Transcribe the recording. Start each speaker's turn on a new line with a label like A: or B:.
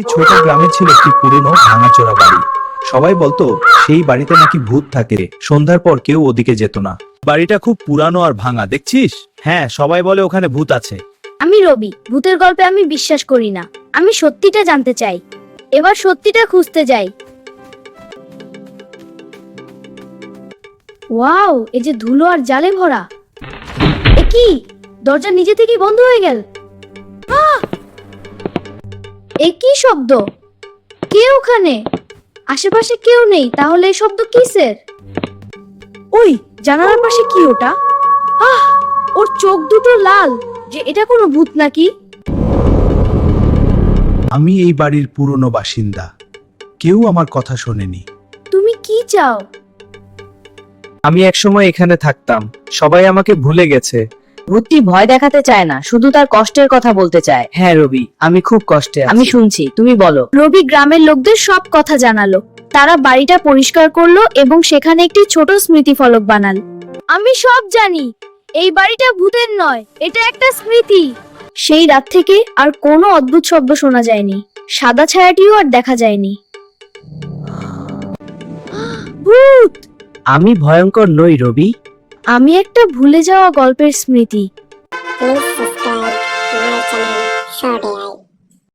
A: ছোট গ্রামে ছিল একটি পুরনো ভাঙাচোরা বাড়ি। সবাই বলতো সেই বাড়িতে নাকি ভূত থাকে। সন্ধ্যার পর কেউ ওদিকে যেত না। বাড়িটা খুব পুরানো আর ভাঙা, দেখছিস? হ্যাঁ, সবাই বলে ওখানে ভূত আছে।
B: আমি রবি, ভূতের গল্পে আমি বিশ্বাস করি না। আমি সত্যিটা জানতে চাই। এবার সত্যিটা খুঁজতে যাই। ওয়াও, এই যে ধুলো আর জালে ভরা। এ কি? দরজা নিজে থেকেই বন্ধ হয়ে গেল। আহ! এ কি শব্দ? কে ওখানে? আশেপাশে কেউ নেই, তাহলে এই শব্দ কিসের? ওই জানালার পাশে কি ওটা? আহ! ওর চোখ দুটো লাল। যে এটা কোনো ভূত নাকি?
A: আমি এই বাড়ির পুরনো বাসিন্দা। কেউ আমার কথা শোনেনি।
B: তুমি কি চাও?
C: আমি একসময় এখানে থাকতাম, সবাই আমাকে ভুলে গেছে।
D: ভূতটি ভয় দেখাতে চায় না, শুধু তার কষ্টের কথা বলতে চায়।
C: হ্যাঁ রবি, আমি খুব কষ্টে আছি।
D: আমি শুনছি, তুমি বলো।
B: রবি গ্রামের লোকদের সব কথা জানালো। তারা বাড়িটা পরিষ্কার করলো এবং সেখানে একটি ছোট স্মৃতি ফলক বানাল। আমি সব জানি। এই বাড়িটা ভূতের নয়, এটা একটা স্মৃতি। সেই রাত থেকে আর কোনো অদ্ভুত শব্দ শোনা যায়নি। সাদা ছায়াটিও আর দেখা যায়নি। ভূত!
C: আমি ভয়ঙ্কর নই রবি।
B: আমি একটা ভুলে যাওয়া গল্পের স্মৃতি।
E: Please subscribe my channel Shorty.